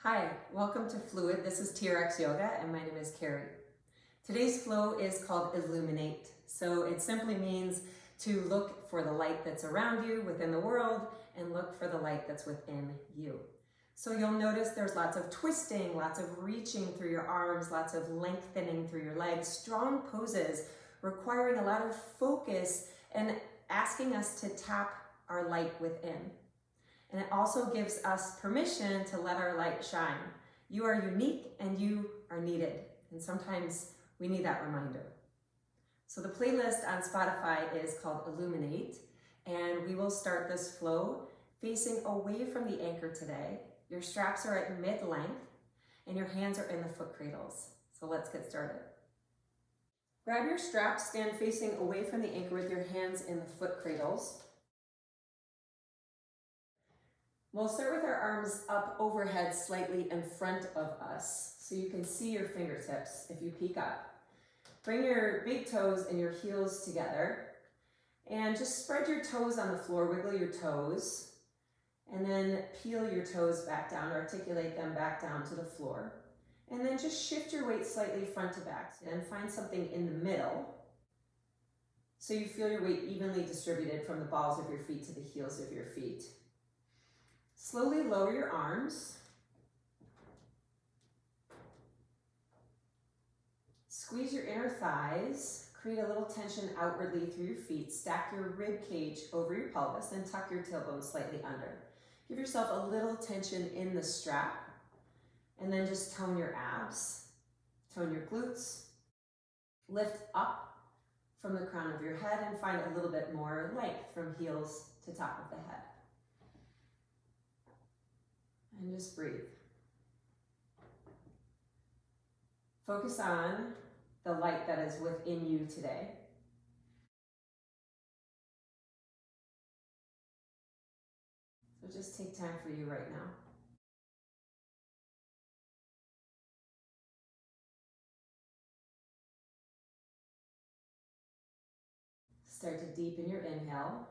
Hi, welcome to Fluid. This is TRX Yoga and my name is Kari. Today's flow is called Illuminate. So it simply means to look for the light that's around you within the world and look for the light that's within you. So you'll notice there's lots of twisting, lots of reaching through your arms, lots of lengthening through your legs, strong poses requiring a lot of focus and asking us to tap our light within. And it also gives us permission to let our light shine. You are unique and you are needed. And sometimes we need that reminder. So the playlist on Spotify is called Illuminate, and we will start this flow facing away from the anchor today. Your straps are at mid-length and your hands are in the foot cradles. So let's get started. Grab your straps, stand facing away from the anchor with your hands in the foot cradles. We'll start with our arms up overhead slightly in front of us so you can see your fingertips if you peek up. Bring your big toes and your heels together and just spread your toes on the floor, wiggle your toes, and then peel your toes back down, articulate them back down to the floor. And then just shift your weight slightly front to back and find something in the middle so you feel your weight evenly distributed from the balls of your feet to the heels of your feet. Slowly lower your arms. Squeeze your inner thighs. Create a little tension outwardly through your feet. Stack your rib cage over your pelvis and tuck your tailbone slightly under. Give yourself a little tension in the strap and then just tone your abs. Tone your glutes. Lift up from the crown of your head and find a little bit more length from heels to top of the head. And just breathe. Focus on the light that is within you today. So just take time for you right now. Start to deepen your inhale.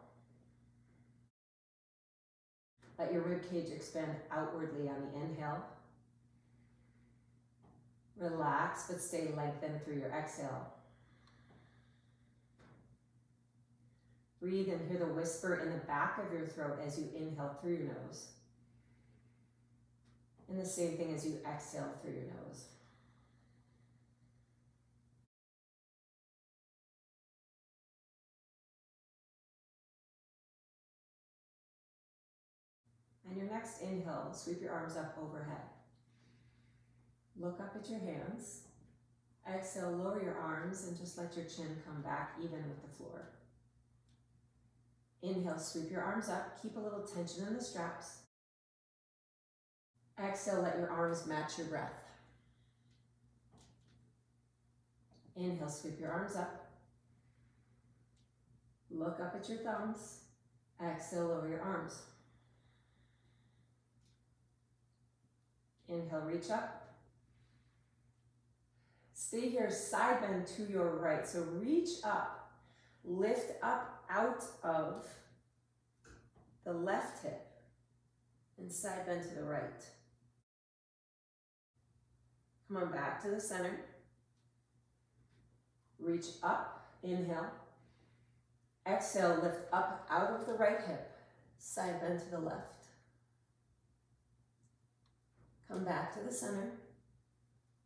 Let your rib cage expand outwardly on the inhale. Relax, but stay lengthened through your exhale. Breathe and hear the whisper in the back of your throat as you inhale through your nose. And the same thing as you exhale through your nose. On your next inhale, sweep your arms up overhead. Look up at your hands. Exhale, lower your arms and just let your chin come back even with the floor. Inhale, sweep your arms up. Keep a little tension in the straps. Exhale, let your arms match your breath. Inhale, sweep your arms up. Look up at your thumbs. Exhale, lower your arms. Inhale, reach up. Stay here, side bend to your right. So reach up, lift up out of the left hip and side bend to the right. Come on back to the center. Reach up, inhale. Exhale, lift up out of the right hip, side bend to the left. Come back to the center.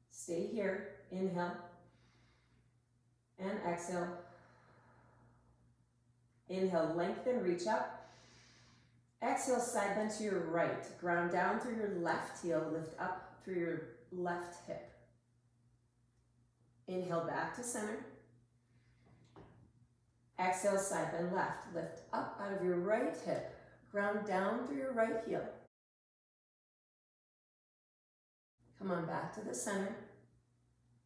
Stay here. Inhale and exhale. Inhale, lengthen, reach up. Exhale, side bend to your right. Ground down through your left heel, lift up through your left hip. Inhale, back to center. Exhale, side bend left. Lift up out of your right hip. Ground down through your right heel. Come on back to the center.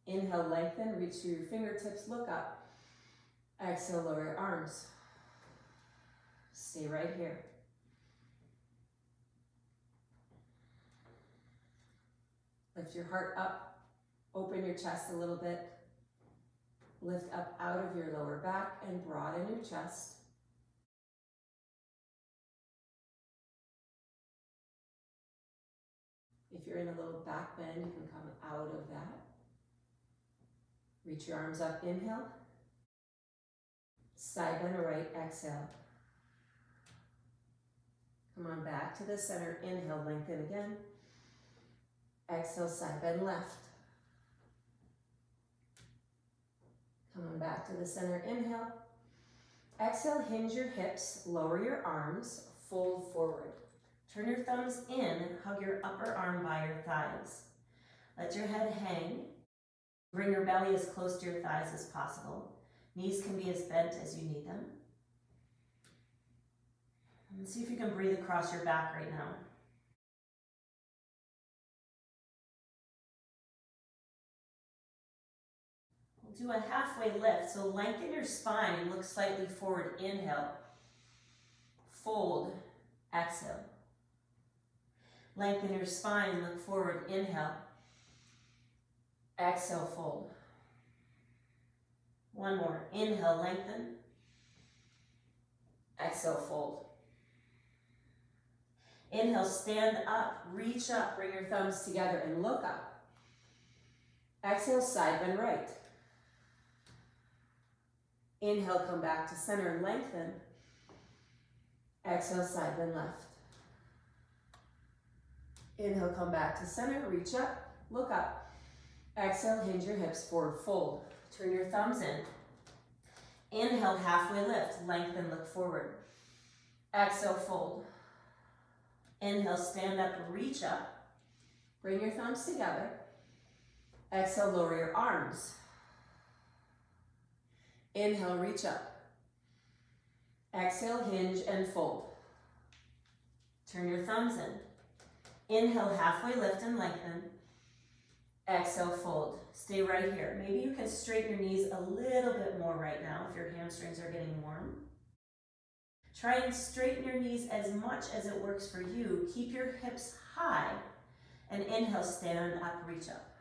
Inhale, lengthen, reach through your fingertips, look up. Exhale, lower your arms. Stay right here. Lift your heart up, open your chest a little bit. Lift up out of your lower back and broaden your chest. If you're in a little back bend, you can come out of that. Reach your arms up, inhale. Side bend right, exhale. Come on back to the center, inhale, lengthen again. Exhale, side bend left. Come on back to the center, inhale. Exhale, hinge your hips, lower your arms, fold forward. Turn your thumbs in, hug your upper arm by your thighs. Let your head hang. Bring your belly as close to your thighs as possible. Knees can be as bent as you need them. And see if you can breathe across your back right now. We'll do a halfway lift, so lengthen your spine and look slightly forward. Inhale, fold, exhale. Lengthen your spine, look forward. Inhale, exhale, fold. One more. Inhale, lengthen. Exhale, fold. Inhale, stand up, reach up, bring your thumbs together and look up. Exhale, side bend right. Inhale, come back to center and lengthen. Exhale, side bend left. Inhale, come back to center, reach up, look up. Exhale, hinge your hips forward, fold. Turn your thumbs in. Inhale, halfway lift, lengthen, look forward. Exhale, fold. Inhale, stand up, reach up. Bring your thumbs together. Exhale, lower your arms. Inhale, reach up. Exhale, hinge and fold. Turn your thumbs in. Inhale, halfway lift and lengthen. Exhale, fold. Stay right here. Maybe you can straighten your knees a little bit more right now if your hamstrings are getting warm. Try and straighten your knees as much as it works for you. Keep your hips high. And inhale, stand up, reach up.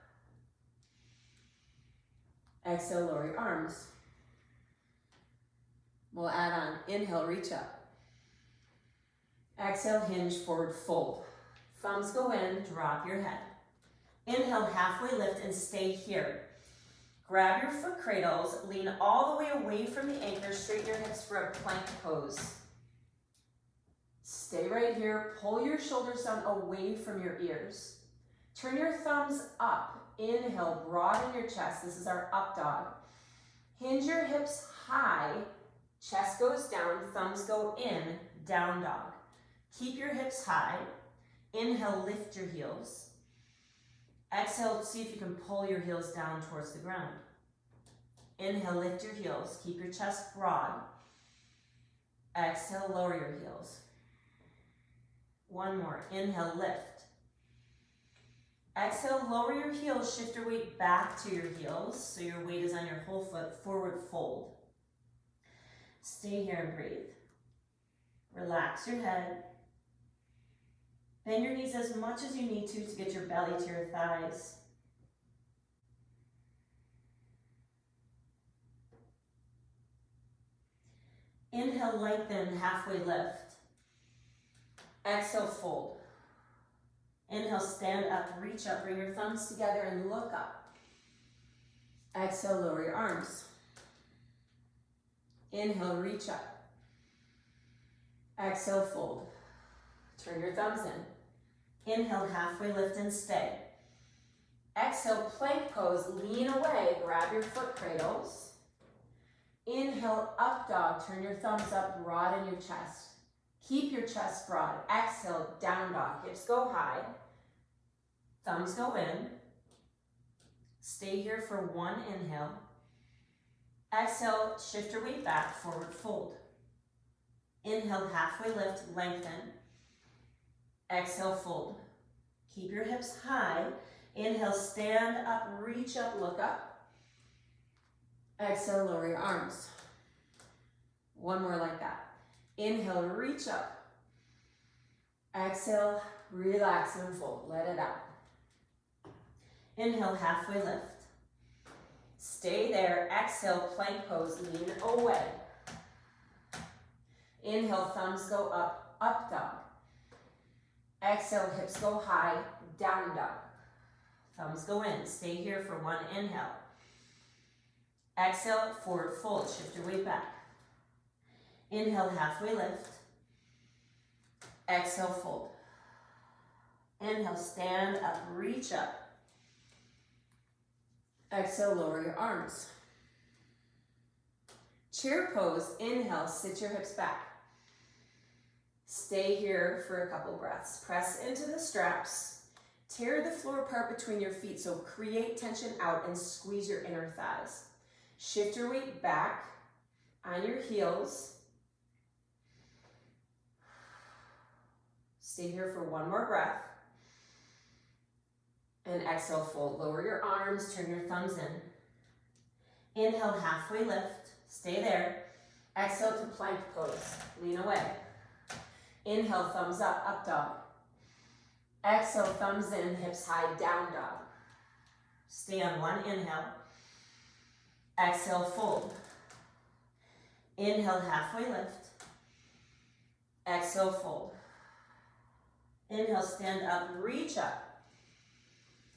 Exhale, lower your arms. We'll add on. Inhale, reach up. Exhale, hinge, forward, fold. Thumbs go in, drop your head. Inhale, halfway lift and stay here. Grab your foot cradles, lean all the way away from the anchor, straighten your hips for a plank pose. Stay right here, pull your shoulders down away from your ears. Turn your thumbs up, inhale, broaden your chest. This is our up dog. Hinge your hips high, chest goes down, thumbs go in, down dog. Keep your hips high. Inhale, lift your heels. Exhale, see if you can pull your heels down towards the ground. Inhale, lift your heels. Keep your chest broad. Exhale, lower your heels. One more. Inhale, lift. Exhale, lower your heels. Shift your weight back to your heels so your weight is on your whole foot. Forward fold. Stay here and breathe. Relax your head. Bend your knees as much as you need to get your belly to your thighs. Inhale, lengthen, halfway lift. Exhale, fold. Inhale, stand up, reach up, bring your thumbs together and look up. Exhale, lower your arms. Inhale, reach up. Exhale, fold. Turn your thumbs in. Inhale, halfway lift and stay. Exhale, plank pose, lean away, grab your foot cradles. Inhale, up dog, turn your thumbs up, broaden your chest. Keep your chest broad. Exhale, down dog, hips go high. Thumbs go in. Stay here for one inhale. Exhale, shift your weight back, forward fold. Inhale, halfway lift, lengthen. Exhale, fold. Keep your hips high. Inhale, stand up, reach up, look up. Exhale, lower your arms. One more like that. Inhale, reach up. Exhale, relax and fold. Let it out. Inhale, halfway lift. Stay there. Exhale, plank pose, lean away. Inhale, thumbs go up, up dog. Exhale, hips go high, down dog. Thumbs go in. Stay here for one inhale. Exhale, forward fold. Shift your weight back. Inhale, halfway lift. Exhale, fold. Inhale, stand up, reach up. Exhale, lower your arms. Chair pose, inhale, sit your hips back. Stay here for a couple breaths. Press into the straps. Tear the floor apart between your feet, so create tension out and squeeze your inner thighs. Shift your weight back on your heels. Stay here for one more breath. And exhale, fold. Lower your arms, turn your thumbs in. Inhale, halfway lift. Stay there. Exhale to plank pose. Lean away. Inhale, thumbs up, up dog. Exhale, thumbs in, hips high, down dog. Stay on one inhale. Exhale, fold. Inhale, halfway lift. Exhale, fold. Inhale, stand up, reach up.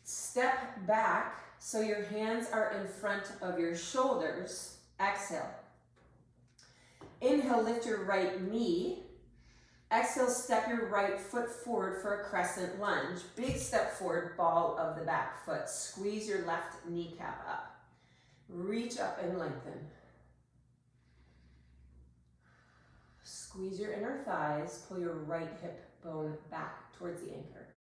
Step back so your hands are in front of your shoulders. Exhale. Inhale, lift your right knee. Exhale, step your right foot forward for a crescent lunge. Big step forward, ball of the back foot. Squeeze your left kneecap up. Reach up and lengthen. Squeeze your inner thighs. Pull your right hip bone back towards the anchor.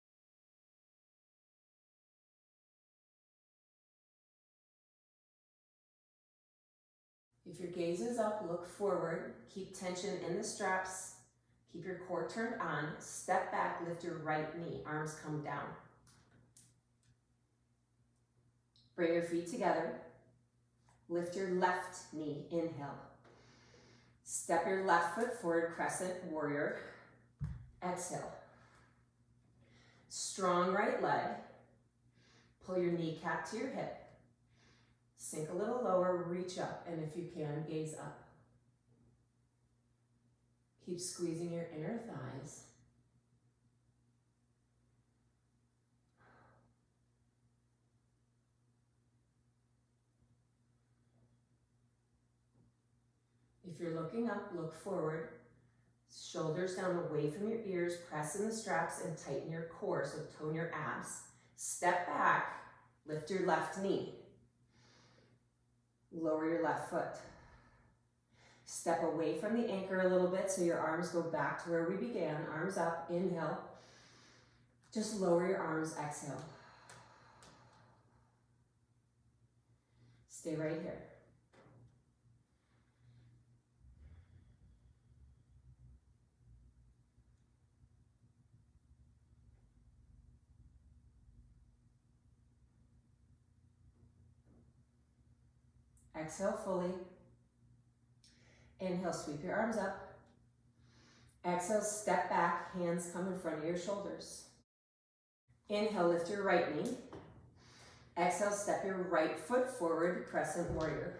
If your gaze is up, look forward. Keep tension in the straps. Keep your core turned on. Step back, lift your right knee. Arms come down. Bring your feet together. Lift your left knee. Inhale. Step your left foot forward, crescent warrior. Exhale. Strong right leg. Pull your kneecap to your hip. Sink a little lower, reach up, and if you can, gaze up. Keep squeezing your inner thighs. If you're looking up, look forward. Shoulders down away from your ears, press in the straps and tighten your core, so tone your abs. Step back, lift your left knee. Lower your left foot. Step away from the anchor a little bit so your arms go back to where we began. Arms up, inhale. Just lower your arms, exhale. Stay right here. Exhale fully. Inhale, sweep your arms up. Exhale, step back, hands come in front of your shoulders. Inhale, lift your right knee. Exhale, step your right foot forward, crescent warrior.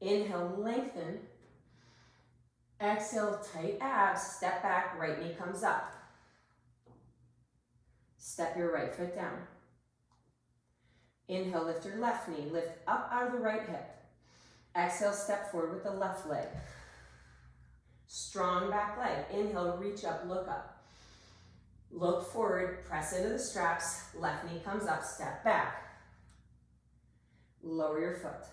Inhale, lengthen. Exhale, tight abs, step back, right knee comes up. Step your right foot down. Inhale, lift your left knee, lift up out of the right hip. Exhale, step forward with the left leg. Strong back leg. Inhale, reach up, look up. Look forward, press into the straps, left knee comes up, step back. Lower your foot.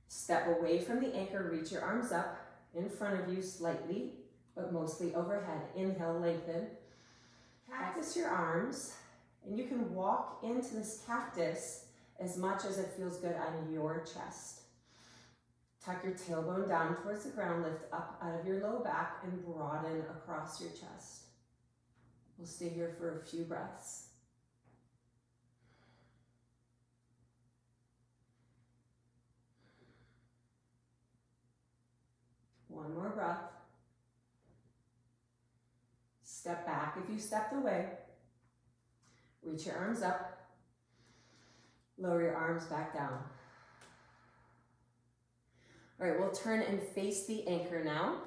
Step away from the anchor, reach your arms up in front of you slightly, but mostly overhead. Inhale, lengthen. Cactus your arms. And you can walk into this cactus as much as it feels good on your chest. Tuck your tailbone down towards the ground, lift up out of your low back and broaden across your chest. We'll stay here for a few breaths. One more breath. Step back if you stepped away. Reach your arms up. Lower your arms back down. All right, we'll turn and face the anchor now.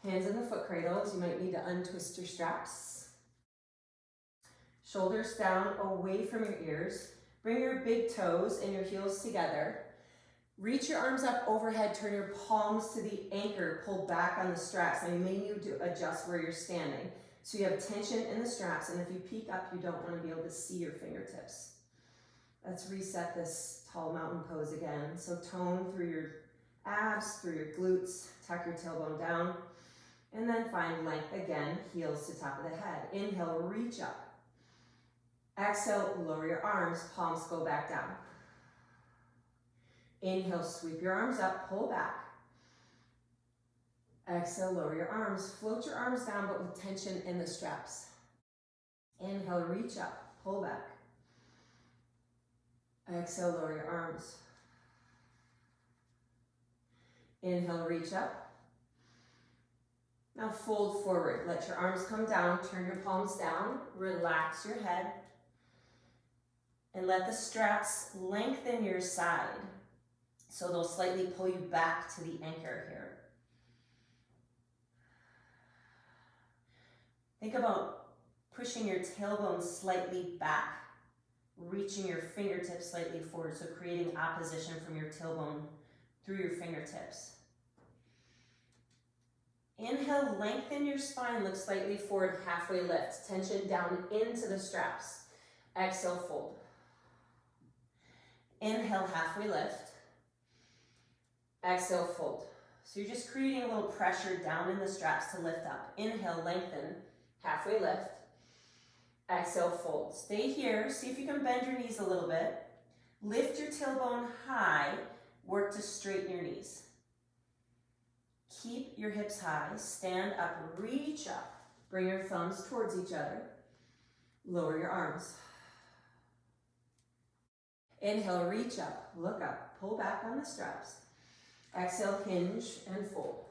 Hands in the foot cradles. You might need to untwist your straps. Shoulders down, away from your ears. Bring your big toes and your heels together. Reach your arms up overhead, turn your palms to the anchor, pull back on the straps. Now you may need to adjust where you're standing. So you have tension in the straps, and if you peek up, you don't want to be able to see your fingertips. Let's reset this tall mountain pose again. So tone through your abs, through your glutes, tuck your tailbone down, and then find length again, heels to top of the head. Inhale, reach up. Exhale, lower your arms, palms go back down. Inhale, sweep your arms up, pull back. Exhale, lower your arms. Float your arms down, but with tension in the straps. Inhale, reach up, pull back. Exhale, lower your arms. Inhale, reach up. Now fold forward. Let your arms come down, turn your palms down, relax your head, and let the straps lengthen your side. So they'll slightly pull you back to the anchor here. Think about pushing your tailbone slightly back, reaching your fingertips slightly forward, so creating opposition from your tailbone through your fingertips. Inhale, lengthen your spine, look slightly forward, halfway lift. Tension down into the straps. Exhale, fold. Inhale, halfway lift. Exhale, fold. So you're just creating a little pressure down in the straps to lift up. Inhale, lengthen, halfway lift. Exhale, fold. Stay here. See if you can bend your knees a little bit. Lift your tailbone high. Work to straighten your knees. Keep your hips high. Stand up, reach up. Bring your thumbs towards each other. Lower your arms. Inhale, reach up, look up, pull back on the straps. Exhale, hinge and fold.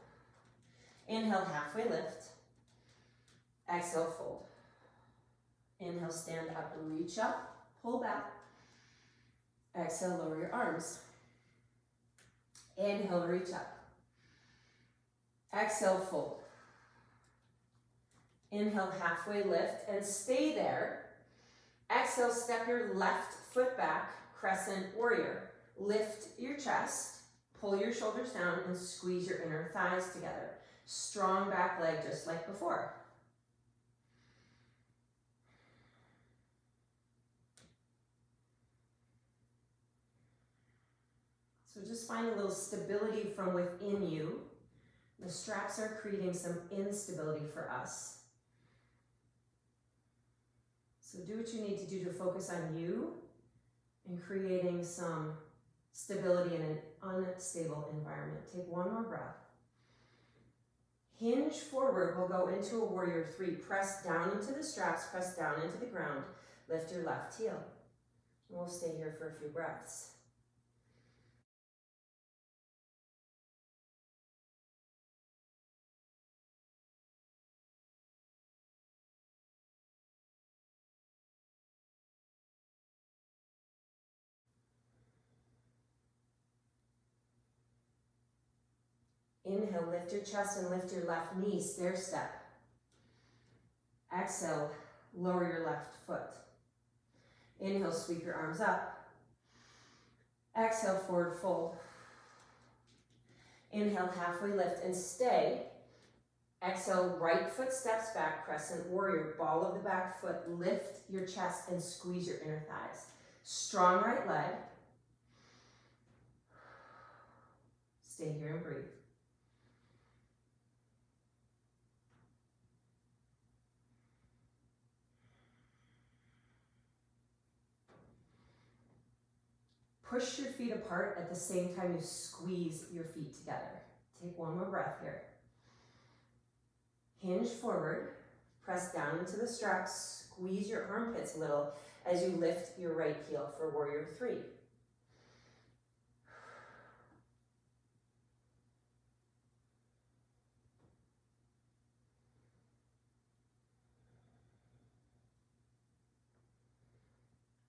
Inhale, halfway lift. Exhale, fold. Inhale, stand up, reach up, pull back. Exhale, lower your arms. Inhale, reach up. Exhale, fold. Inhale, halfway lift and stay there. Exhale, step your left foot back, crescent warrior. Lift your chest. Pull your shoulders down and squeeze your inner thighs together. Strong back leg just like before. So just find a little stability from within you. The straps are creating some instability for us. So do what you need to do to focus on you and creating some stability in an unstable environment. Take one more breath. Hinge forward. We'll go into a warrior three. Press down into the straps, press down into the ground. Lift your left heel. And we'll stay here for a few breaths. Inhale, lift your chest and lift your left knee, stair step. Exhale, lower your left foot. Inhale, sweep your arms up. Exhale, forward fold. Inhale, halfway lift and stay. Exhale, right foot steps back, crescent warrior, ball of the back foot, lift your chest and squeeze your inner thighs. Strong right leg. Stay here and breathe. Push your feet apart at the same time you squeeze your feet together. Take one more breath here. Hinge forward, press down into the straps, squeeze your armpits a little as you lift your right heel for warrior three.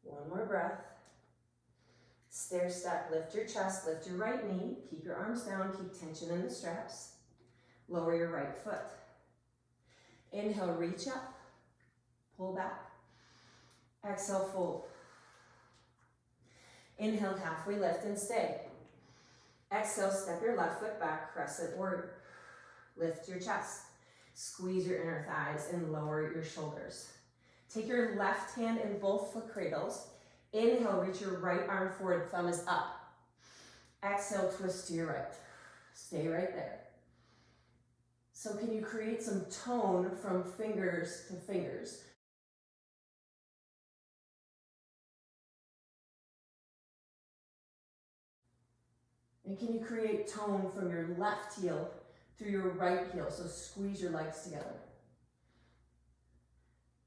One more breath. Stair step, lift your chest, lift your right knee, keep your arms down, keep tension in the straps. Lower your right foot. Inhale, reach up, pull back. Exhale, fold. Inhale, halfway lift and stay. Exhale, step your left foot back, crescent warrior. Lift your chest. Squeeze your inner thighs and lower your shoulders. Take your left hand in both foot cradles. Inhale, reach your right arm forward, thumb is up. Exhale, twist to your right. Stay right there. So can you create some tone from fingers to fingers? And can you create tone from your left heel through your right heel? So squeeze your legs together.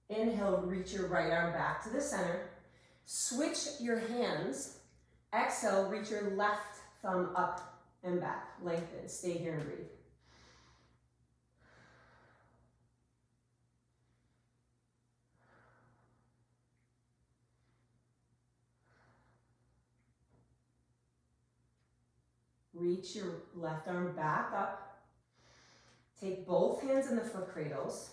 Inhale, reach your right arm back to the center. Switch your hands. Exhale, reach your left thumb up and back. Lengthen, stay here and breathe. Reach your left arm back up. Take both hands in the foot cradles.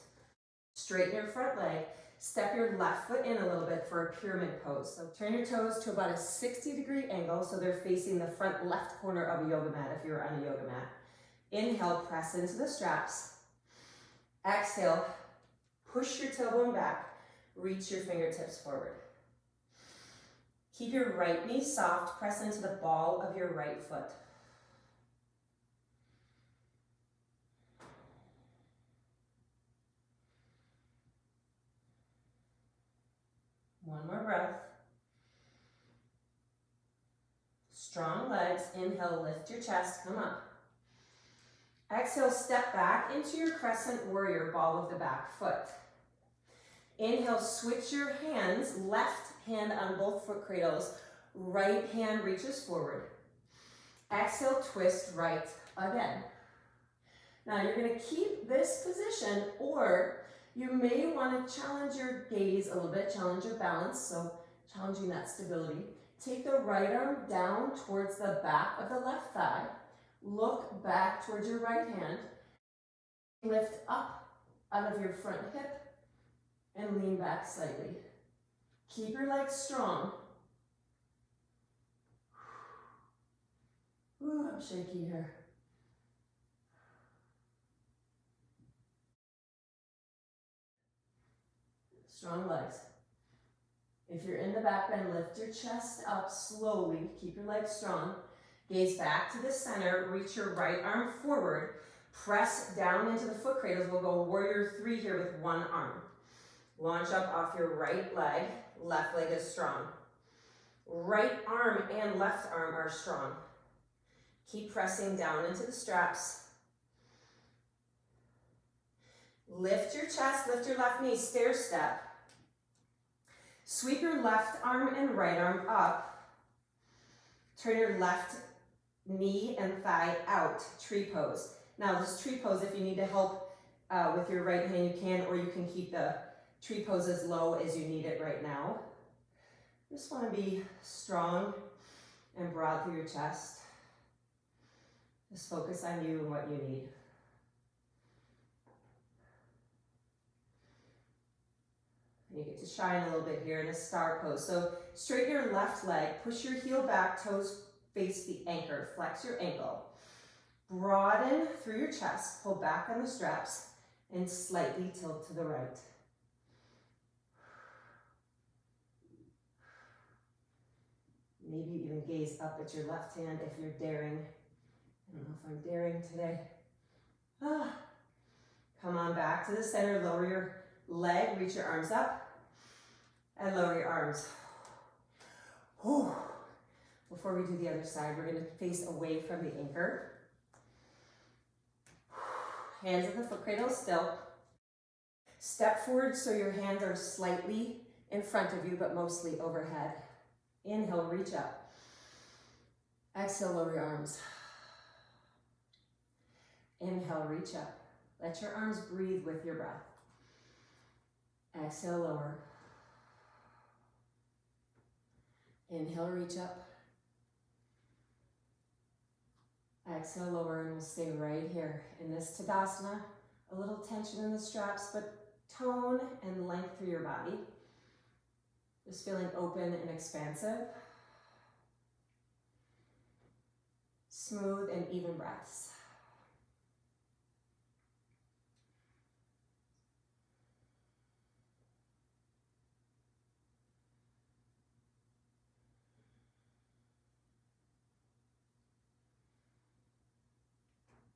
Straighten your front leg. Step your left foot in a little bit for a pyramid pose. So turn your toes to about a 60-degree angle so they're facing the front left corner of a yoga mat if you're on a yoga mat. Inhale, press into the straps. Exhale, push your tailbone back. Reach your fingertips forward. Keep your right knee soft. Press into the ball of your right foot. One more breath. Strong legs. Inhale, lift your chest, come up. Exhale, step back into your crescent warrior, ball of the back foot. Inhale, switch your hands, left hand on both foot cradles, right hand reaches forward. Exhale, twist right again. Now you're gonna keep this position, or you may want to challenge your gaze a little bit, challenge your balance, so challenging that stability. Take the right arm down towards the back of the left thigh. Look back towards your right hand. Lift up out of your front hip and lean back slightly. Keep your legs strong. Ooh, I'm shaky here. Strong legs. If you're in the back bend, lift your chest up slowly. Keep your legs strong. Gaze back to the center. Reach your right arm forward. Press down into the foot cradles. We'll go warrior 3 here with one arm. Launch up off your right leg. Left leg is strong. Right arm and left arm are strong. Keep pressing down into the straps. Lift your chest, lift your left knee, stair step. Sweep your left arm and right arm up. Turn your left knee and thigh out, tree pose. Now this tree pose, if you need to help with your right hand, you can, or you can keep the tree pose as low as you need it right now. Just want to be strong and broad through your chest. Just focus on you and what you need. You get to shine a little bit here in a star pose. So straighten your left leg, push your heel back, toes face the anchor, flex your ankle. Broaden through your chest, pull back on the straps, and slightly tilt to the right. Maybe even gaze up at your left hand if you're daring. I don't know if I'm daring today. Come on back to the center, lower your leg, reach your arms up, and lower your arms. Whew. Before we do the other side, we're going to face away from the anchor. Hands at the foot cradle still. Step forward so your hands are slightly in front of you, but mostly overhead. Inhale, reach up. Exhale, lower your arms. Inhale, reach up. Let your arms breathe with your breath. Exhale, lower. Inhale, reach up. Exhale, lower, and we'll stay right here in this Tadasana. A little tension in the straps, but tone and length through your body. Just feeling open and expansive. Smooth and even breaths.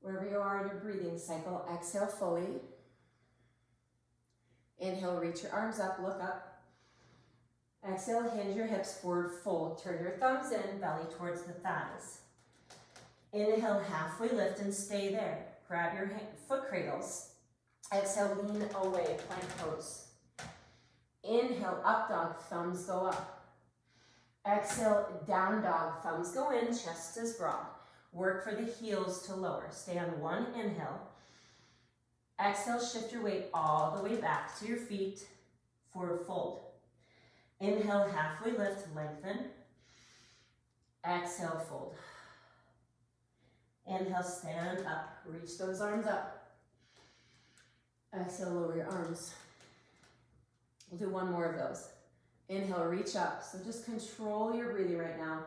Wherever you are in your breathing cycle, exhale fully. Inhale, reach your arms up, look up. Exhale, hinge your hips forward, fold. Turn your thumbs in, belly towards the thighs. Inhale, halfway lift and stay there. Grab your foot cradles. Exhale, lean away, plank pose. Inhale, up dog, thumbs go up. Exhale, down dog, thumbs go in, chest is broad. Work for the heels to lower. Stay on one inhale. Exhale, shift your weight all the way back to your feet. Forward fold. Inhale, halfway lift, lengthen. Exhale, fold. Inhale, stand up. Reach those arms up. Exhale, lower your arms. We'll do one more of those. Inhale, reach up. So just control your breathing right now.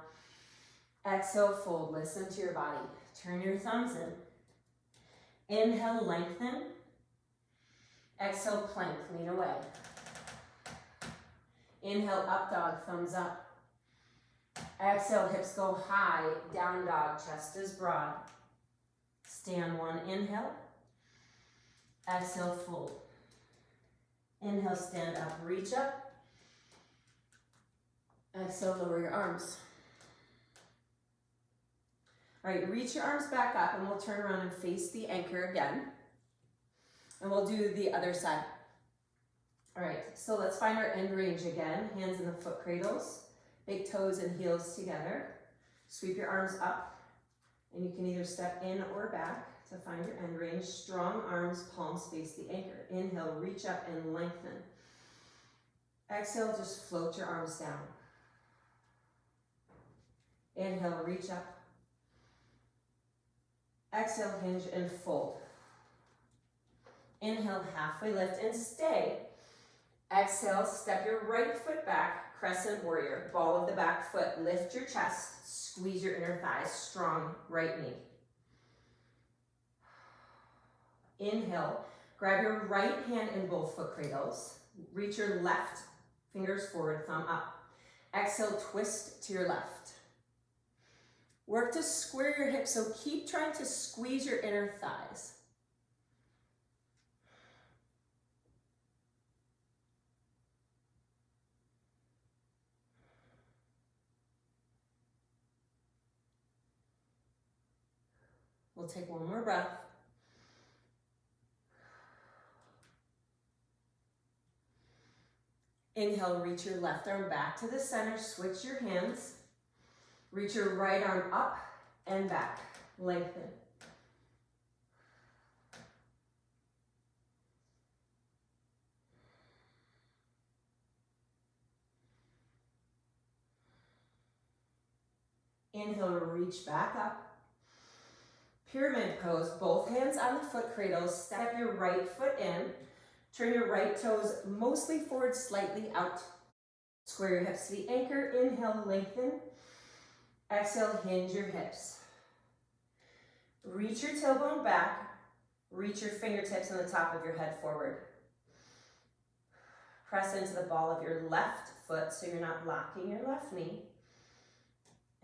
Exhale, fold. Listen to your body. Turn your thumbs in. Inhale, lengthen. Exhale, plank, lean away. Inhale, up dog, thumbs up. Exhale, hips go high, down dog, chest is broad. Stay on one inhale. Exhale, fold. Inhale, stand up, reach up. Exhale, lower your arms. All right, reach your arms back up and we'll turn around and face the anchor again. And we'll do the other side. All right, so let's find our end range again. Hands in the foot cradles, big toes and heels together. Sweep your arms up and you can either step in or back to find your end range. Strong arms, palms face the anchor. Inhale, reach up and lengthen. Exhale, just float your arms down. Inhale, reach up. Exhale, hinge and fold. Inhale, halfway lift and stay. Exhale, step your right foot back, crescent warrior. Ball of the back foot, lift your chest, squeeze your inner thighs, strong right knee. Inhale, grab your right hand in both foot cradles. Reach your left fingers forward, thumb up. Exhale, twist to your left. Work to square your hips, so keep trying to squeeze your inner thighs. We'll take one more breath. Inhale, reach your left arm back to the center, switch your hands. Reach your right arm up and back, lengthen. Inhale, reach back up. Pyramid pose, both hands on the foot cradles. Step your right foot in. Turn your right toes mostly forward, slightly out. Square your hips to the anchor. Inhale, lengthen. Exhale, hinge your hips. Reach your tailbone back. Reach your fingertips on the top of your head forward. Press into the ball of your left foot so you're not blocking your left knee.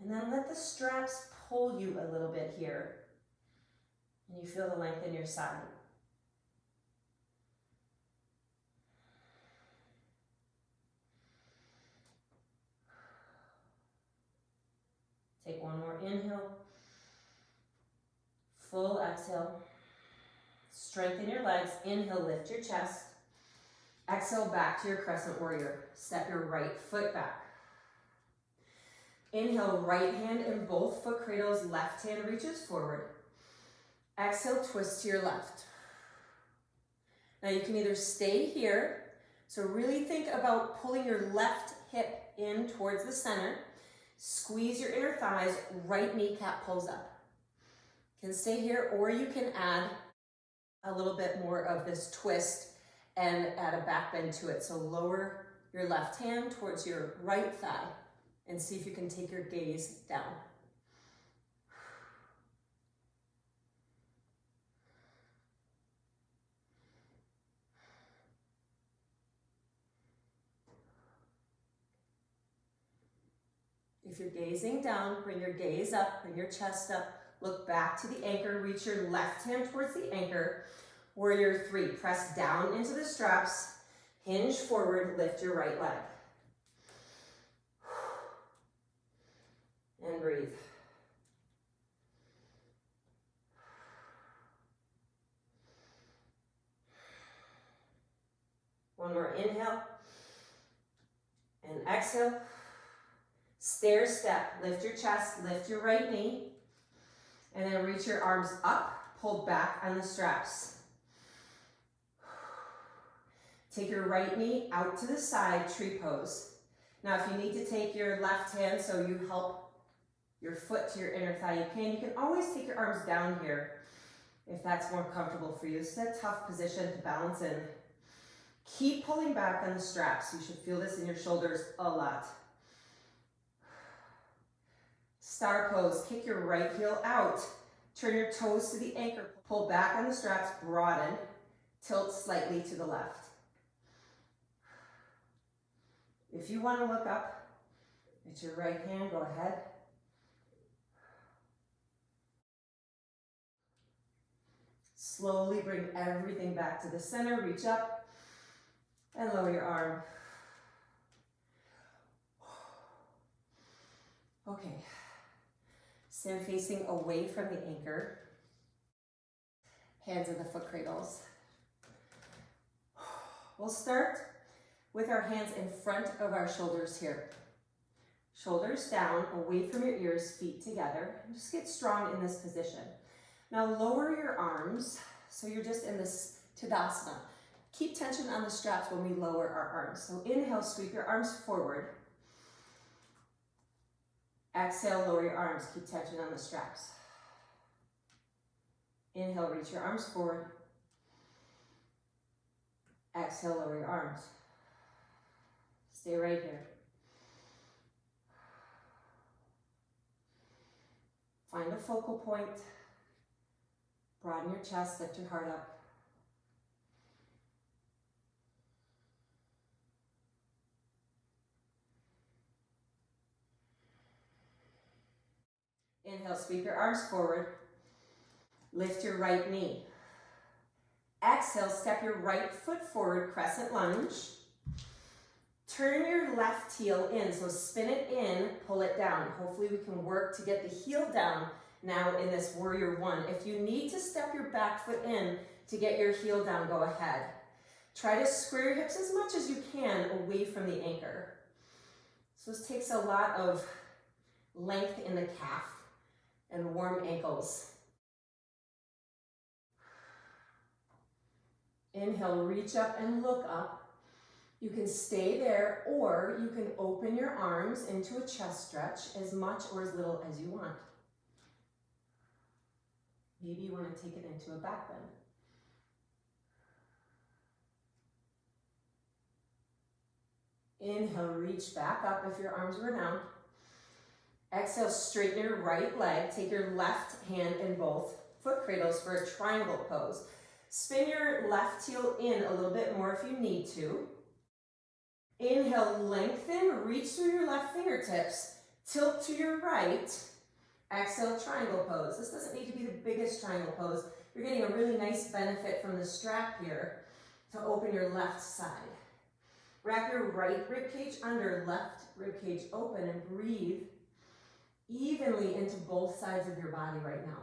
And then let the straps pull you a little bit here. And you feel the length in your side. Take one more inhale. Full exhale. Strengthen your legs. Inhale, lift your chest. Exhale, back to your crescent warrior. Step your right foot back. Inhale, right hand in both foot cradles. Left hand reaches forward. Exhale, twist to your left. Now you can either stay here. So really think about pulling your left hip in towards the center. Squeeze your inner thighs, right kneecap pulls up. You can stay here, or you can add a little bit more of this twist and add a back bend to it. So lower your left hand towards your right thigh and see if you can take your gaze down. If you're gazing down, bring your gaze up, bring your chest up, look back to the anchor, reach your left hand towards the anchor. Warrior 3, press down into the straps, hinge forward, lift your right leg. And breathe. One more inhale and exhale. Stair step, lift your chest, lift your right knee, and then reach your arms up, pull back on the straps. Take your right knee out to the side, tree pose. Now if you need to take your left hand so you help your foot to your inner thigh, you can. You can always take your arms down here if that's more comfortable for you. This is a tough position to balance in. Keep pulling back on the straps. You should feel this in your shoulders a lot. Star pose, kick your right heel out. Turn your toes to the anchor. Pull back on the straps, broaden. Tilt slightly to the left. If you want to look up at your right hand, go ahead. Slowly bring everything back to the center. Reach up and lower your arm. Okay. Stand facing away from the anchor. Hands in the foot cradles. We'll start with our hands in front of our shoulders here. Shoulders down, away from your ears, feet together. Just get strong in this position. Now lower your arms, so you're just in this Tadasana. Keep tension on the straps when we lower our arms. So inhale, sweep your arms forward. Exhale, lower your arms, keep tension on the straps. Inhale, reach your arms forward. Exhale, lower your arms. Stay right here. Find a focal point. Broaden your chest, lift your heart up. Inhale, sweep your arms forward. Lift your right knee. Exhale, step your right foot forward, crescent lunge. Turn your left heel in, so spin it in, pull it down. Hopefully we can work to get the heel down now in this Warrior 1. If you need to step your back foot in to get your heel down, go ahead. Try to square your hips as much as you can away from the anchor. So this takes a lot of length in the calf and warm ankles. Inhale, reach up and look up. You can stay there, or you can open your arms into a chest stretch as much or as little as you want. Maybe you want to take it into a back bend. Inhale, reach back up if your arms were down. Exhale, straighten your right leg. Take your left hand in both foot cradles for a triangle pose. Spin your left heel in a little bit more if you need to. Inhale, lengthen, reach through your left fingertips, tilt to your right. Exhale, triangle pose. This doesn't need to be the biggest triangle pose. You're getting a really nice benefit from the strap here to open your left side. Wrap your right ribcage under, left ribcage open, and breathe evenly into both sides of your body right now.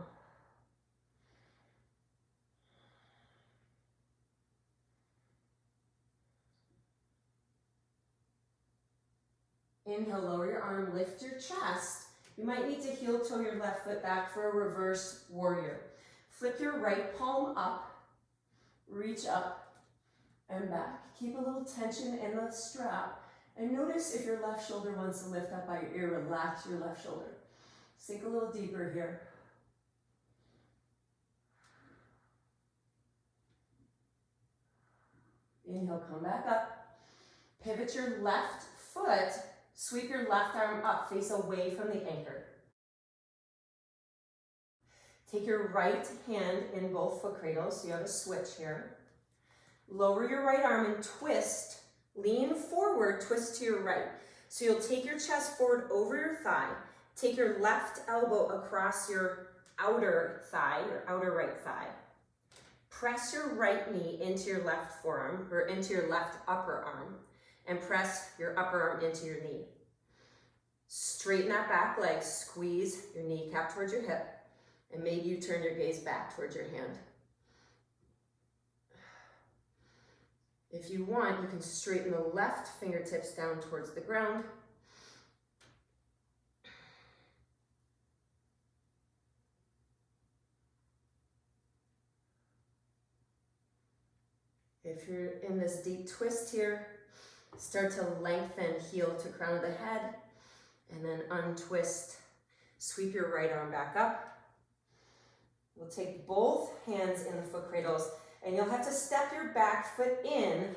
Inhale, lower your arm, lift your chest. You might need to heel toe your left foot back for a reverse warrior. Flip your right palm up, reach up and back. Keep a little tension in the strap, and notice if your left shoulder wants to lift up by your ear, relax your left shoulder. Sink a little deeper here. Inhale, come back up. Pivot your left foot, sweep your left arm up, face away from the anchor. Take your right hand in both foot cradles, so you have a switch here. Lower your right arm and twist, lean forward, twist to your right. So you'll take your chest forward over your thigh, take your left elbow across your outer thigh, your outer right thigh. Press your right knee into your left forearm, or into your left upper arm, and press your upper arm into your knee. Straighten that back leg, squeeze your kneecap towards your hip, and maybe you turn your gaze back towards your hand. If you want, you can straighten the left fingertips down towards the ground. If you're in this deep twist here, start to lengthen, heel to crown of the head, and then untwist. Sweep your right arm back up. We'll take both hands in the foot cradles, and you'll have to step your back foot in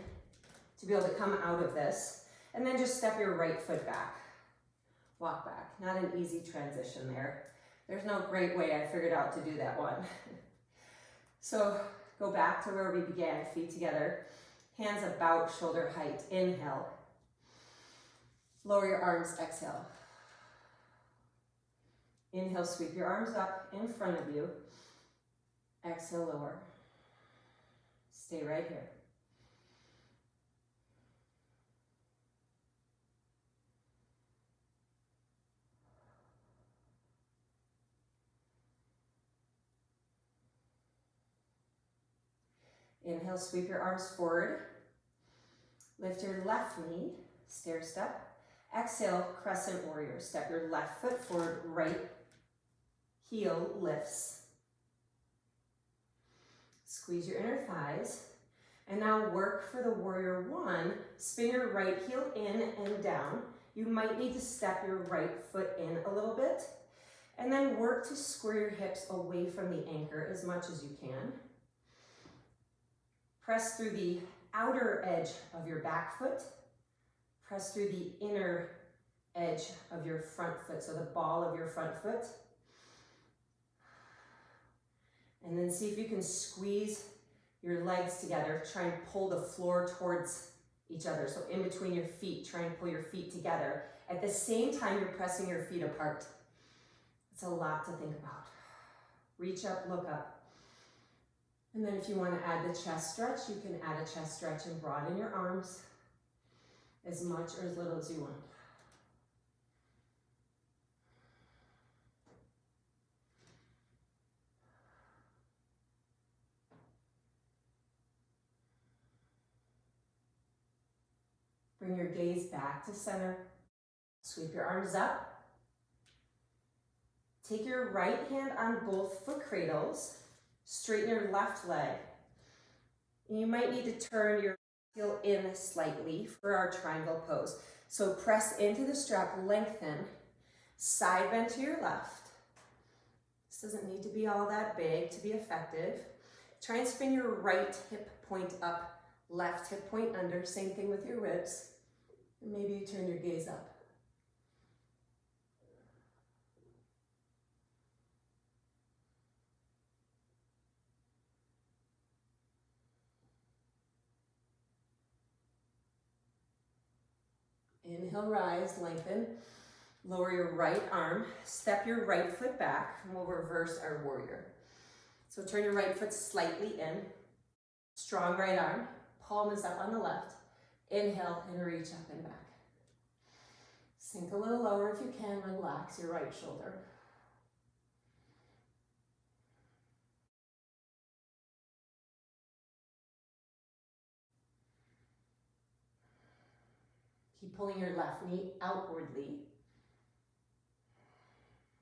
to be able to come out of this, and then just step your right foot back. Walk back. Not an easy transition there. There's no great way I figured out to do that one. So go back to where we began, feet together, hands about shoulder height. Inhale. Lower your arms, exhale. Inhale, sweep your arms up in front of you. Exhale, lower. Stay right here. Inhale, sweep your arms forward. Lift your left knee, stair step. Exhale, crescent warrior. Step your left foot forward, right heel lifts. Squeeze your inner thighs. And now work for the warrior one. Spin your right heel in and down. You might need to step your right foot in a little bit. And then work to square your hips away from the anchor as much as you can. Press through the outer edge of your back foot. Press through the inner edge of your front foot, so the ball of your front foot. And then see if you can squeeze your legs together. Try and pull the floor towards each other. So in between your feet, try and pull your feet together. At the same time, you're pressing your feet apart. It's a lot to think about. Reach up, look up. And then if you want to add the chest stretch, you can add a chest stretch and broaden your arms as much or as little as you want. Bring your gaze back to center. Sweep your arms up. Take your right hand on both foot cradles. Straighten your left leg. And you might need to turn your heel in slightly for our triangle pose. So press into the strap, lengthen, side bend to your left. This doesn't need to be all that big to be effective. Try and spin your right hip point up, left hip point under. Same thing with your ribs. And maybe you turn your gaze up. Inhale, rise, lengthen. Lower your right arm, step your right foot back, and we'll reverse our warrior. So turn your right foot slightly in. Strong right arm, palm is up on the left. Inhale and reach up and back. Sink a little lower if you can, relax your right shoulder. Keep pulling your left knee outwardly.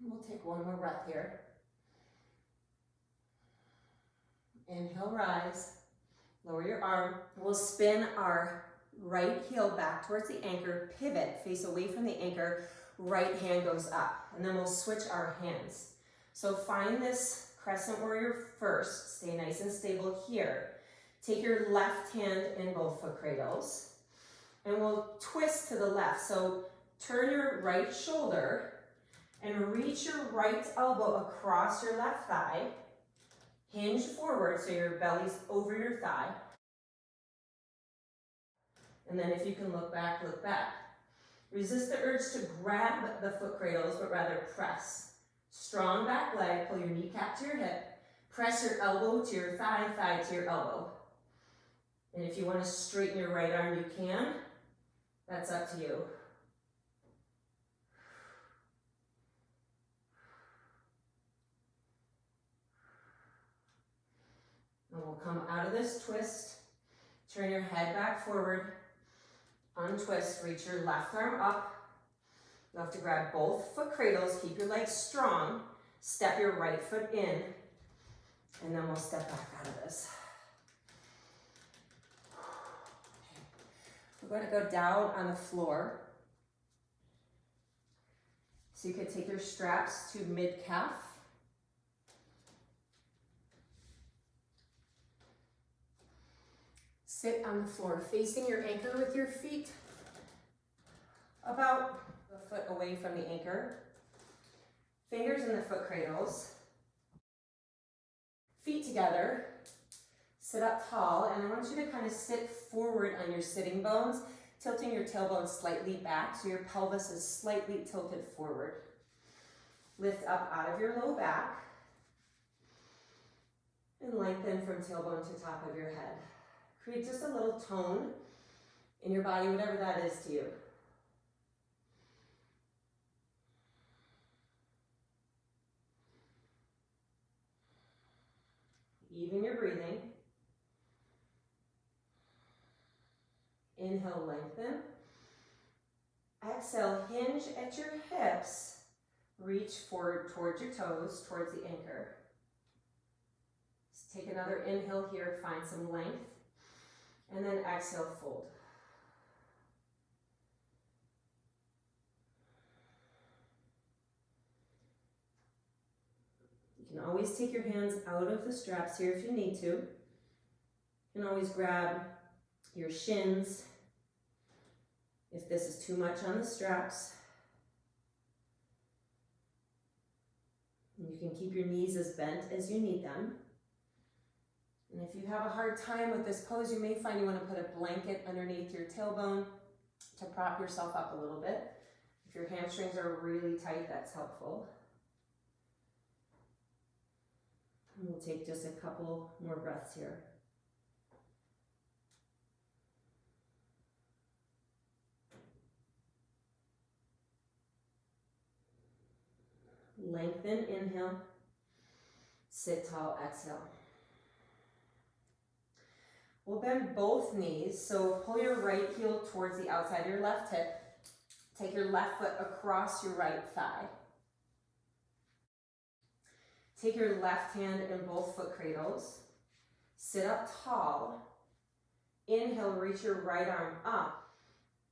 We'll take one more breath here. Inhale, rise. Lower your arm. We'll spin our right heel back towards the anchor, pivot, face away from the anchor, right hand goes up. And then we'll switch our hands. So find this crescent warrior first. Stay nice and stable here. Take your left hand in both foot cradles and we'll twist to the left. So turn your right shoulder and reach your right elbow across your left thigh. Hinge forward so your belly's over your thigh. And then if you can look back, look back. Resist the urge to grab the foot cradles, but rather press. Strong back leg, pull your kneecap to your hip. Press your elbow to your thigh, thigh to your elbow. And if you want to straighten your right arm, you can. That's up to you. And we'll come out of this twist. Turn your head back forward. Untwist, reach your left arm up. You have to grab both foot cradles, keep your legs strong. Step your right foot in. And then we'll step back out of this. We're going to go down on the floor. So you could take your straps to mid-calf. Sit on the floor, facing your anchor with your feet about a foot away from the anchor. Fingers in the foot cradles. Feet together. Sit up tall, and I want you to kind of sit forward on your sitting bones, tilting your tailbone slightly back so your pelvis is slightly tilted forward. Lift up out of your low back and lengthen from tailbone to top of your head. Create just a little tone in your body, whatever that is to you. Even your breathing. Inhale, lengthen. Exhale, hinge at your hips. Reach forward towards your toes, towards the anchor. Just take another inhale here, find some length. And then exhale, fold. You can always take your hands out of the straps here if you need to. You can always grab your shins if this is too much on the straps. You can keep your knees as bent as you need them. And if you have a hard time with this pose, you may find you want to put a blanket underneath your tailbone to prop yourself up a little bit. If your hamstrings are really tight, that's helpful. And we'll take just a couple more breaths here. Lengthen, inhale. Sit tall, exhale. We'll bend both knees, so pull your right heel towards the outside of your left hip. Take your left foot across your right thigh. Take your left hand in both foot cradles. Sit up tall. Inhale, reach your right arm up.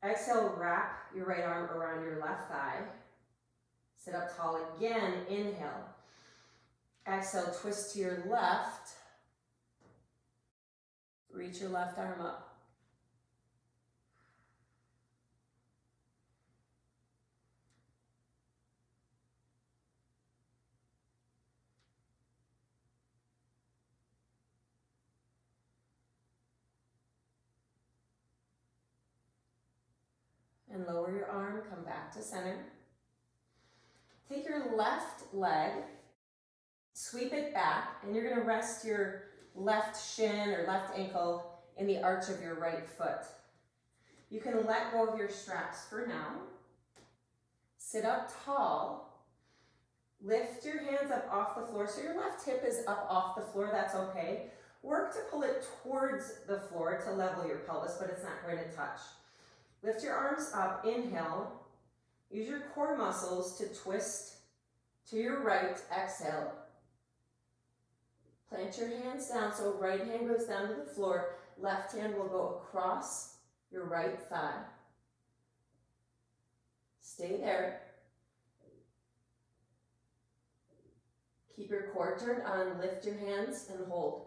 Exhale, wrap your right arm around your left thigh. Sit up tall again, inhale. Exhale, twist to your left. Reach your left arm up. And lower your arm, come back to center. Take your left leg, sweep it back, and you're going to rest your left shin or left ankle in the arch of your right foot. You can let go of your straps for now. Sit up tall. Lift your hands up off the floor. So your left hip is up off the floor, that's okay. Work to pull it towards the floor to level your pelvis, but it's not going to touch. Lift your arms up, inhale. Use your core muscles to twist to your right, exhale. Plant your hands down, so right hand goes down to the floor, left hand will go across your right thigh. Stay there. Keep your core turned on, lift your hands and hold.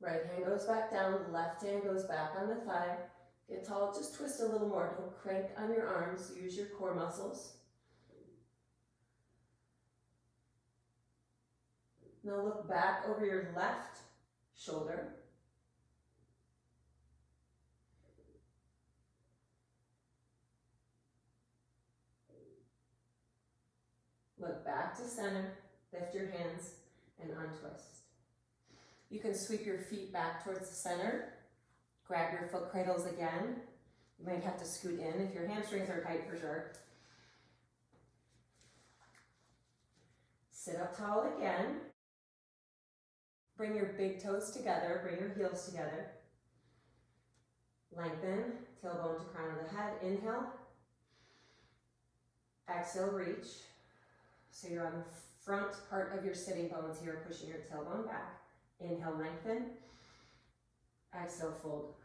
Right hand goes back down, left hand goes back on the thigh. Get tall, just twist a little more. Don't crank on your arms, use your core muscles. Now look back over your left shoulder. Look back to center, lift your hands and untwist. You can sweep your feet back towards the center. Grab your foot cradles again. You might have to scoot in if your hamstrings are tight for sure. Sit up tall again. Bring your big toes together, bring your heels together. Lengthen, tailbone to crown of the head. Inhale. Exhale, reach. So you're on the front part of your sitting bones here, pushing your tailbone back. Inhale, lengthen. Exhale, fold.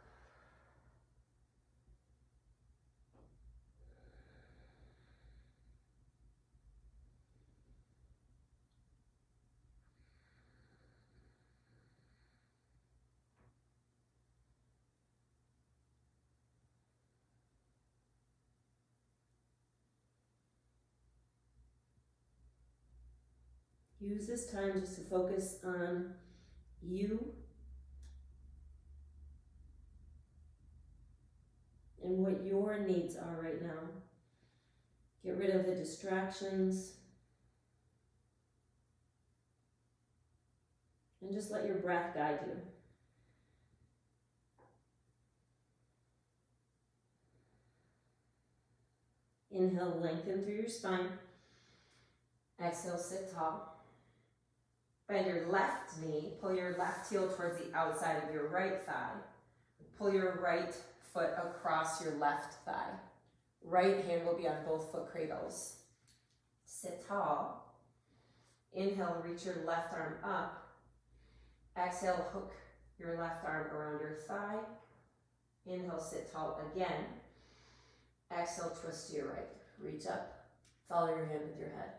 Use this time just to focus on you and what your needs are right now. Get rid of the distractions and just let your breath guide you. Inhale, lengthen through your spine. Exhale, sit tall. Bend your left knee, pull your left heel towards the outside of your right thigh. Pull your right foot across your left thigh. Right hand will be on both foot cradles. Sit tall. Inhale, reach your left arm up. Exhale, hook your left arm around your thigh. Inhale, sit tall again. Exhale, twist to your right. Reach up, follow your hand with your head.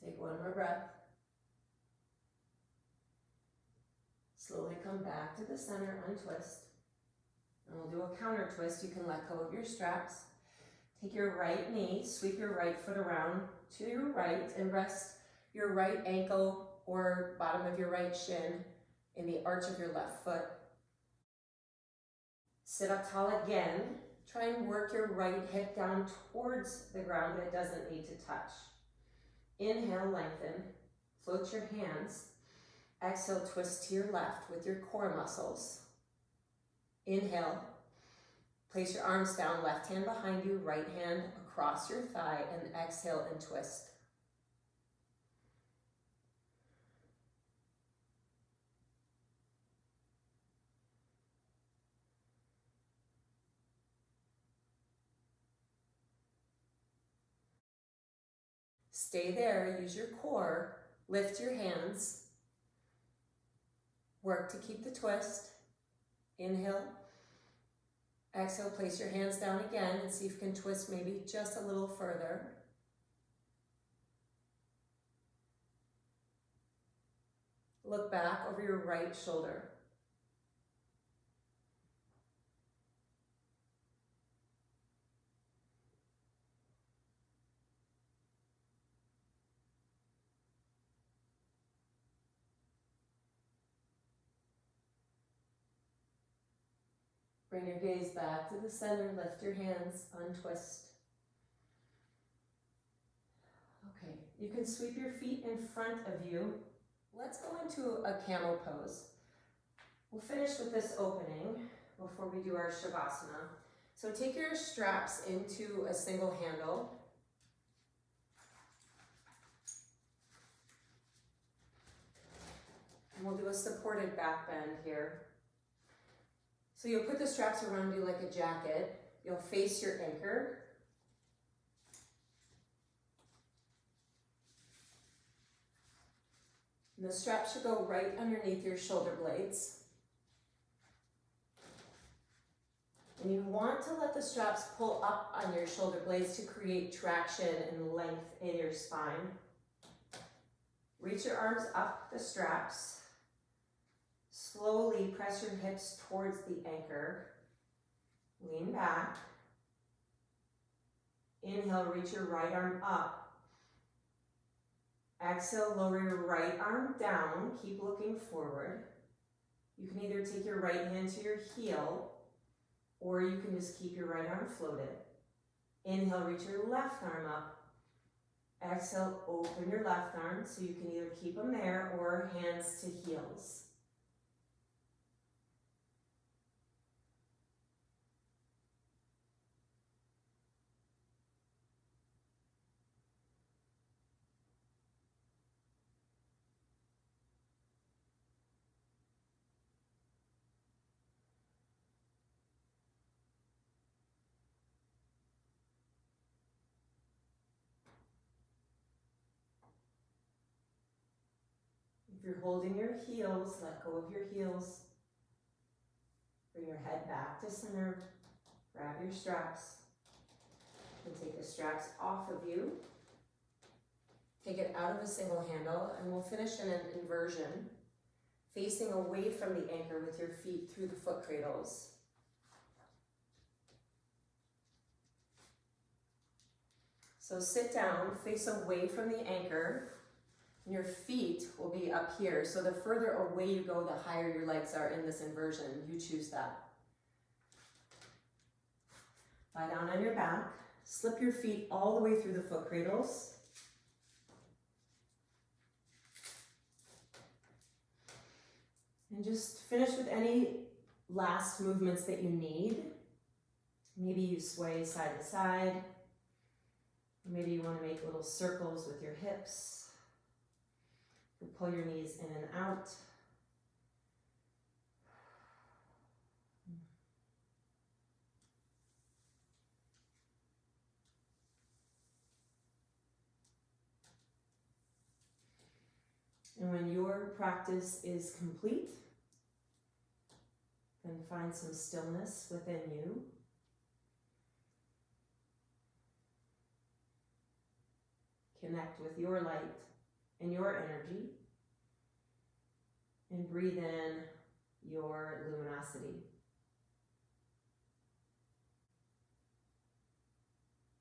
Take one more breath. Slowly come back to the center, untwist. And we'll do a counter twist. You can let go of your straps. Take your right knee, sweep your right foot around to your right and rest your right ankle or bottom of your right shin in the arch of your left foot. Sit up tall again. Try and work your right hip down towards the ground, but it doesn't need to touch. Inhale, lengthen, float your hands. Exhale, twist to your left with your core muscles. Inhale, place your arms down, left hand behind you, right hand across your thigh, and exhale and twist. Stay there, use your core, lift your hands, work to keep the twist. Inhale, exhale, place your hands down again and see if you can twist maybe just a little further. Look back over your right shoulder. Bring your gaze back to the center, lift your hands, untwist. Okay, you can sweep your feet in front of you. Let's go into a camel pose. We'll finish with this opening before we do our Shavasana. So take your straps into a single handle. And we'll do a supported back bend here. So you'll put the straps around you like a jacket. You'll face your anchor. And the strap should go right underneath your shoulder blades. And you want to let the straps pull up on your shoulder blades to create traction and length in your spine. Reach your arms up the straps. Slowly press your hips towards the anchor. Lean back. Inhale, reach your right arm up. Exhale, lower your right arm down. Keep looking forward. You can either take your right hand to your heel, or you can just keep your right arm floated. Inhale, reach your left arm up. Exhale, open your left arm, so you can either keep them there or hands to heels. If you're holding your heels, let go of your heels. Bring your head back to center. Grab your straps. And take the straps off of you. Take it out of a single handle, and we'll finish in an inversion, facing away from the anchor with your feet through the foot cradles. So sit down, face away from the anchor. Your feet will be up here, so the further away you go, the higher your legs are in this inversion. You choose that. Lie down on your back. Slip your feet all the way through the foot cradles. And just finish with any last movements that you need. Maybe you sway side to side. Maybe you want to make little circles with your hips. You pull your knees in and out. And when your practice is complete, then find some stillness within you. Connect with your light and your energy, and breathe in your luminosity.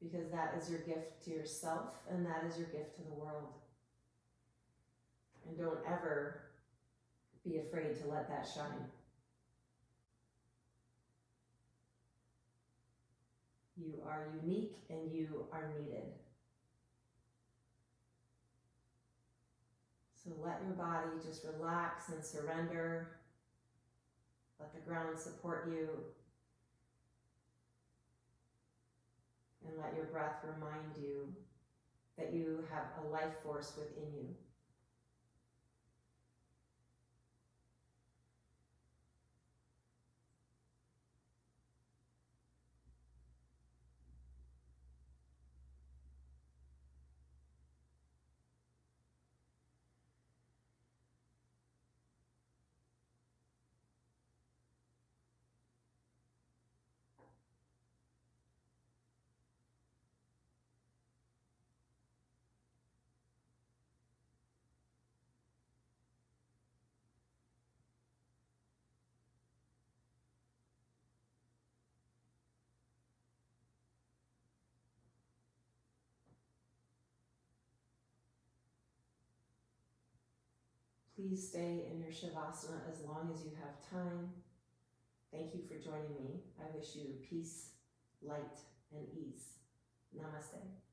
Because that is your gift to yourself, and that is your gift to the world. And don't ever be afraid to let that shine. You are unique and you are needed. So let your body just relax and surrender. Let the ground support you. And let your breath remind you that you have a life force within you. Please stay in your Shavasana as long as you have time. Thank you for joining me. I wish you peace, light, and ease. Namaste.